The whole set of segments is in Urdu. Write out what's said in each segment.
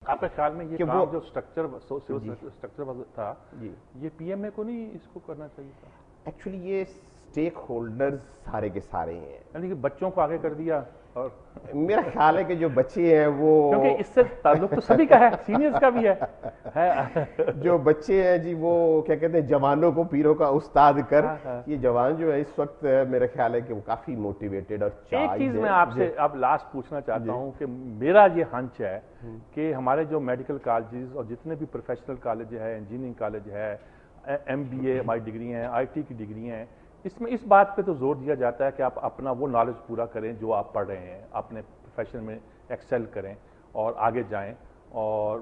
آپ کے خیال میں یہ کام جو اسٹرکچر تھا یہ پی ایم اے کو نہیں اس کو کرنا چاہیے تھا؟ ایکچولی یہ اسٹیک ہولڈرز سارے کے سارے ہیں، یعنی کہ بچوں کو آگے کر دیا، اور میرا خیال ہے کہ جو بچے ہیں وہ، کیونکہ اس سے تعلق تو سبھی کا ہے، سینئرز کا بھی ہے جو بچے ہیں جی وہ کیا کہتے ہیں جوانوں کو پیروں کا استاد کر، یہ جوان جو ہے اس وقت میرا خیال ہے کہ وہ کافی موٹیویٹڈ اور ایک چیز میں آپ سے اب لاسٹ پوچھنا چاہتا ہوں کہ میرا یہ ہنچ ہے کہ ہمارے جو میڈیکل کالجز اور جتنے بھی پروفیشنل کالج ہے، انجینئرنگ کالج ہے، ایم بی اے ہماری ڈگری ہیں، آئی ٹی کی ڈگری ہیں، اس میں اس بات پہ تو زور دیا جاتا ہے کہ آپ اپنا وہ نالج پورا کریں جو آپ پڑھ رہے ہیں، اپنے پروفیشن میں ایکسل کریں اور آگے جائیں، اور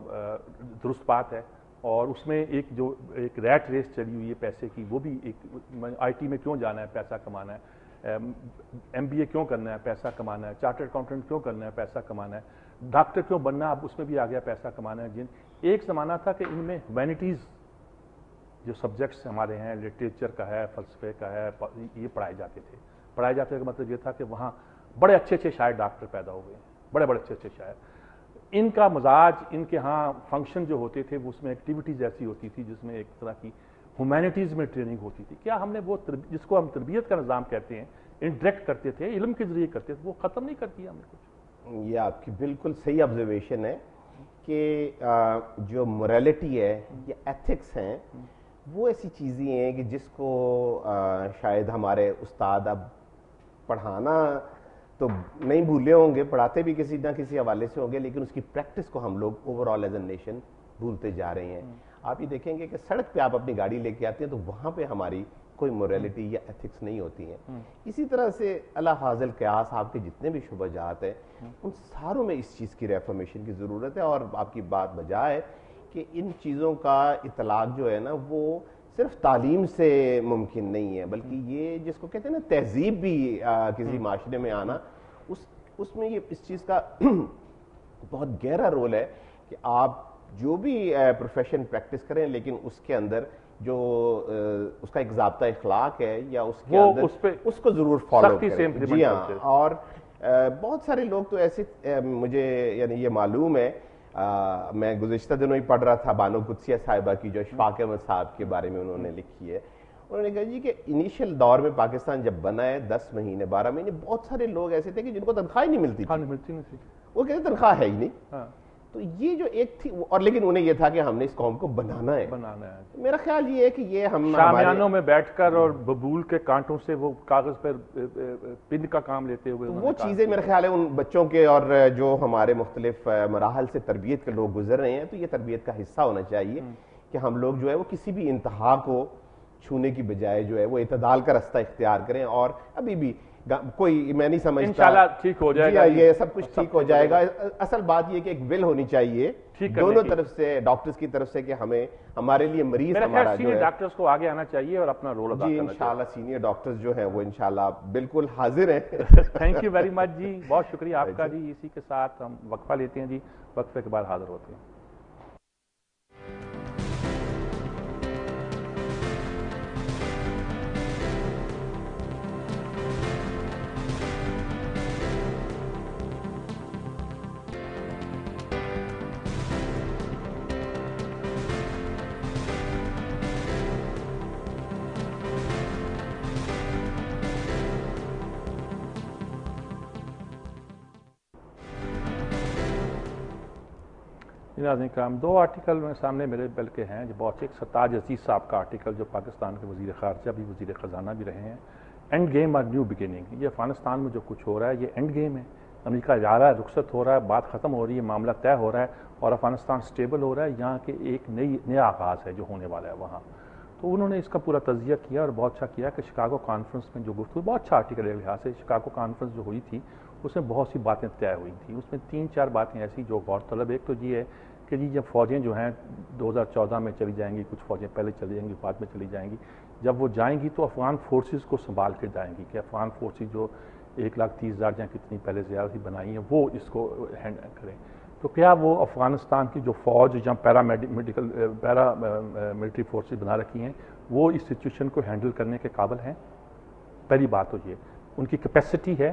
درست بات ہے۔ اور اس میں ایک ریٹ ریس چلی ہوئی ہے پیسے کی، وہ بھی ایک آئی ٹی میں کیوں جانا ہے، پیسہ کمانا ہے، ایم بی اے کیوں کرنا ہے، پیسہ کمانا ہے، چارٹرڈ اکاؤنٹنٹ کیوں کرنا ہے، پیسہ کمانا ہے، ڈاکٹر کیوں بننا ہے، اب اس میں بھی آ گیا پیسہ کمانا ہے۔ ایک زمانہ تھا کہ ان میں ہیومینٹیز جو سبجیکٹس ہمارے ہیں، لٹریچر کا ہے، فلسفے کا ہے، یہ پڑھائے جاتے تھے۔ پڑھائے جاتے کا مطلب یہ تھا کہ وہاں بڑے اچھے اچھے شاعر ڈاکٹر پیدا ہو گئے ہیں، بڑے بڑے اچھے اچھے شاعر۔ ان کا مزاج، ان کے ہاں فنکشن جو ہوتے تھے اس میں ایکٹیویٹیز ایسی ہوتی تھی جس میں ایک طرح کی ہیومینٹیز میں ٹریننگ ہوتی تھی۔ کیا ہم نے وہ جس کو ہم تربیت کا نظام کہتے ہیں، انٹریکٹ کرتے تھے، علم کے ذریعے کرتے تھے، وہ ختم نہیں کر دیا ہم نے کچھ؟ یہ آپ کی بالکل صحیح آبزرویشن ہے کہ جو موریلٹی ہے یا ایتھکس ہیں وہ ایسی چیزیں ہیں کہ جس کو شاید ہمارے استاد اب پڑھانا تو نہیں بھولے ہوں گے، پڑھاتے بھی کسی نہ کسی حوالے سے ہوں گے، لیکن اس کی پریکٹس کو ہم لوگ overall as a nation بھولتے جا رہے ہیں۔ آپ یہ دیکھیں گے کہ سڑک پہ آپ اپنی گاڑی لے کے آتے ہیں تو وہاں پہ ہماری کوئی موریلٹی یا ایتھکس نہیں ہوتی ہیں۔ اسی طرح سے اللہ فاضل قیاس آپ کے جتنے بھی شعبہ جات ہیں ان ساروں میں اس چیز کی ریفارمیشن کی ضرورت ہے، اور آپ کی بات بجا ہے کہ ان چیزوں کا اطلاق جو ہے نا وہ صرف تعلیم سے ممکن نہیں ہے، بلکہ یہ جس کو کہتے ہیں نا تہذیب بھی کسی معاشرے میں آنا، اس میں یہ اس چیز کا بہت گہرا رول ہے کہ آپ جو بھی پروفیشن پریکٹس کریں لیکن اس کے اندر جو اس کا ایک ضابطہ اخلاق ہے یا اس کے اندر اس کو ضرور فالو کریں۔ جی ہاں، اور بہت سارے لوگ تو ایسے مجھے یعنی یہ معلوم ہے، میں گزشتہ دنوں ہی پڑھ رہا تھا بانو قدسیہ صاحبہ کی جو اشفاق احمد صاحب کے بارے میں انہوں نے لکھی ہے، انہوں نے کہا جی کہ انیشل دور میں پاکستان جب بنا ہے 10 مہینے 12 مہینے بہت سارے لوگ ایسے تھے کہ جن کو تنخواہ ہی نہیں ملتی تھی، وہ کہتے تنخواہ ہے ہی نہیں۔ تو یہ جو ایک تھی، اور لیکن انہیں یہ تھا کہ ہم نے اس قوم کو بنانا ہے۔ میرا خیال یہ ہے کہ یہ ہم شامیانوں میں بیٹھ کر اور ببول کے کانٹوں سے وہ کاغذ پر پن کا کام لیتے ہوئے وہ چیزیں میرا خیال ہے ان بچوں کے اور جو ہمارے مختلف مراحل سے تربیت کے لوگ گزر رہے ہیں تو یہ تربیت کا حصہ ہونا چاہیے کہ ہم لوگ جو ہے وہ کسی بھی انتہا کو چھونے کی بجائے جو ہے وہ اعتدال کا رستہ اختیار کریں، اور ابھی بھی کوئی میں نہیں سمجھتا انشاءاللہ ٹھیک ہو جائے گا، یہ سب کچھ ٹھیک ہو جائے گا۔ اصل بات یہ کہ ایک ول ہونی چاہیے دونوں طرف سے، ڈاکٹرز کی طرف سے کہ ہمیں ہمارے لیے مریض ہمارا جو ہے، ڈاکٹرز کو آگے آنا چاہیے اور اپنا رول ادا کرنا چاہیے۔ انشاءاللہ سینئر ڈاکٹرز جو ہیں وہ انشاءاللہ بالکل حاضر ہیں۔ تھینک یو ویری مچ جی، بہت شکریہ آپ کا جی۔ اسی کے ساتھ ہم وقفہ لیتے ہیں جی، وقفے کے بعد حاضر ہوتے ہیں۔ ناظرین کرام، دو آرٹیکل میں سامنے میرے بلکہ ہیں جو بہت، ایک سرتاج عزیز صاحب کا آرٹیکل جو پاکستان کے وزیر خارجہ بھی وزیر خزانہ بھی رہے ہیں، اینڈ گیم اور نیو بگننگ۔ یہ افغانستان میں جو کچھ ہو رہا ہے یہ اینڈ گیم ہے، امریکہ جا رہا ہے، رخصت ہو رہا ہے، بات ختم ہو رہی ہے، معاملہ طے ہو رہا ہے اور افغانستان سٹیبل ہو رہا ہے، یہاں کے ایک نیا آغاز ہے جو ہونے والا ہے وہاں۔ تو انہوں نے اس کا پورا تجزیہ کیا اور بہت اچھا کیا کہ شکاگو کانفرنس میں جو گفتگو، بہت اچھا آرٹیکل ہے لحاظ سے، شکاگو کانفرنس جو ہوئی تھی اس میں بہت سی باتیں طے ہوئی تھیں، اس میں 3-4 باتیں ایسی جو غور طلب۔ ایک تو یہ ہے کہ جی جب فوجیں جو ہیں 2014 میں چلی جائیں گی، کچھ فوجیں پہلے چلی جائیں گی، بعد میں چلی جائیں گی، جب وہ جائیں گی تو افغان فورسز کو سنبھال کے جائیں گی، کہ افغان فورسز جو 1,30,000 یا کتنی پہلے زیادہ بنائی ہیں وہ اس کو ہینڈل کریں۔ تو کیا وہ افغانستان کی جو فوج یا پیرا ملٹری فورسز بنا رکھی ہیں وہ اس سچویشن کو ہینڈل کرنے کے قابل ہیں؟ پہلی بات تو یہ ان کی کیپیسٹی ہے،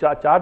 4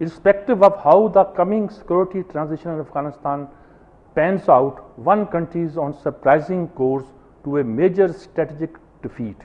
Irrespective of how the coming security transition in Afghanistan pans out, one country is on surprising course to a major strategic defeat,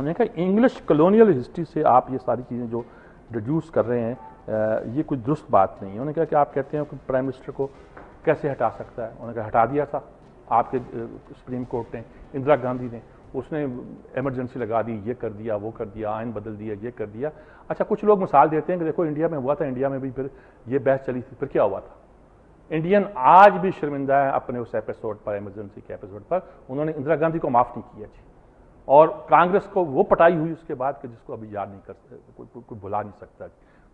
انہوں نے کہا انگلش کلونیل ہسٹری سے آپ یہ ساری چیزیں جو ڈیڈیوس کر رہے ہیں یہ کوئی درست بات نہیں ہے. انہوں نے کہا کہ آپ کہتے ہیں کہ پرائم منسٹر کو کیسے ہٹا سکتا ہے. انہوں نے کہا ہٹا دیا تھا آپ کے سپریم کورٹ نے, اندرا گاندھی نے, اس نے ایمرجنسی لگا دی, یہ کر دیا, وہ کر دیا, آئین بدل دیا, یہ کر دیا. اچھا کچھ لوگ مثال دیتے ہیں کہ دیکھو انڈیا میں ہوا تھا, انڈیا میں بھی پھر یہ بحث چلی تھی, پھر کیا ہوا تھا. انڈین آج بھی شرمندہ ہے اپنے اس ایپیسوڈ پر, ایمرجنسی کے ایپیسوڈ پر. انہوں نے اندرا گاندھی کو معاف نہیں کیا جی, اور کانگریس کو وہ پٹائی ہوئی اس کے بعد کہ جس کو ابھی یاد نہیں کر کوئی بھلا نہیں سکتا.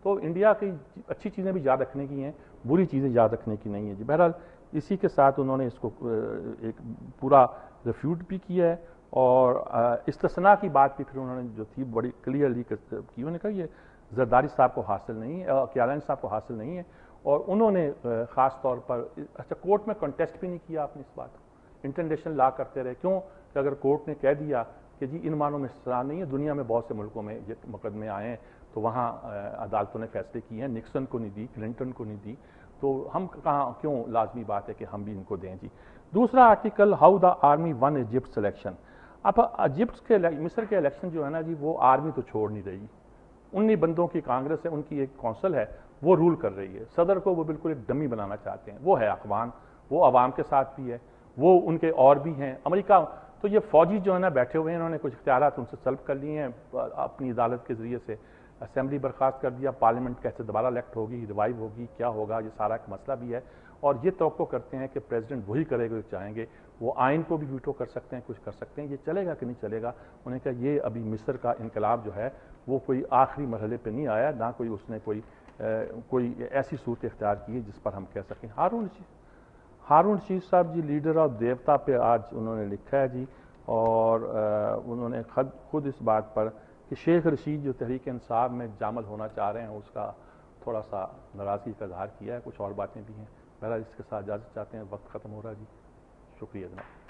تو انڈیا کی اچھی چیزیں بھی یاد رکھنے کی ہیں, بری چیزیں یاد رکھنے کی نہیں ہیں جی. بہرحال اسی کے ساتھ انہوں نے اس کو ایک پورا ریفیوٹ بھی کیا ہے, اور استثناء کی بات بھی پھر انہوں نے جو تھی بڑی کلیئرلی کی. انہوں نے کہا یہ زرداری صاحب کو حاصل نہیں ہے, کیالانی صاحب کو حاصل نہیں ہے, اور انہوں نے خاص طور پر اچھا کورٹ میں کنٹیسٹ بھی نہیں کیا آپ نے اس بات کو, انٹرنیشنل لا کرتے رہے. کیوں کہ اگر کورٹ نے کہہ دیا کہ جی ان معنوں میں اس طرح نہیں ہے, دنیا میں بہت سے ملکوں میں یہ مقدمے آئے ہیں تو وہاں عدالتوں نے فیصلے کیے ہیں, نکسن کو نہیں دی, کلنٹن کو نہیں دی, تو ہم کہاں کیوں لازمی بات ہے کہ ہم بھی ان کو دیں جی. دوسرا article how the army one Egypt selection. اب ایجپٹ کے مصر کے الیکشن جو ہے نا جی, وہ آرمی تو چھوڑ نہیں رہی, 19 بندوں کی کانگریس ہے, ان کی ایک کونسل ہے, وہ رول کر رہی ہے. صدر کو وہ بالکل ایک ڈمی بنانا چاہتے ہیں, وہ ہے اخوان, وہ عوام کے ساتھ بھی ہے, وہ ان کے اور بھی ہیں. امریکہ تو یہ فوجی جو ہے نا بیٹھے ہوئے ہیں, انہوں نے کچھ اختیارات ان سے سلب کر لیے ہیں اپنی عدالت کے ذریعے سے, اسمبلی برخاست کر دیا, پارلیمنٹ کیسے دوبارہ الیکٹ ہوگی, ریوائیو ہوگی, کیا ہوگا, یہ سارا ایک مسئلہ بھی ہے. اور یہ توقع کرتے ہیں کہ پریزیڈنٹ وہی کرے گا جو چاہیں گے, وہ آئین کو بھی ویٹو کر سکتے ہیں, کچھ کر سکتے ہیں. یہ چلے گا کہ نہیں چلے گا. انہوں نے کہا یہ ابھی مصر کا انقلاب جو ہے وہ کوئی آخری مرحلے پہ نہیں آیا, نہ کوئی اس نے کوئی ایسی صورت اختیار کی ہے جس پر ہم کہہ سکیں. ہارون رشید صاحب جی لیڈر آف دیوتا پہ آج انہوں نے لکھا ہے جی, اور انہوں نے خود اس بات پر کہ شیخ رشید جو تحریک انصاف میں شامل ہونا چاہ رہے ہیں اس کا تھوڑا سا ناراضگی کا اظہار کیا ہے. کچھ اور باتیں بھی ہیں. بہرحال اس کے ساتھ اجازت چاہتے ہیں, وقت ختم ہو رہا ہے جی. شکریہ جناب.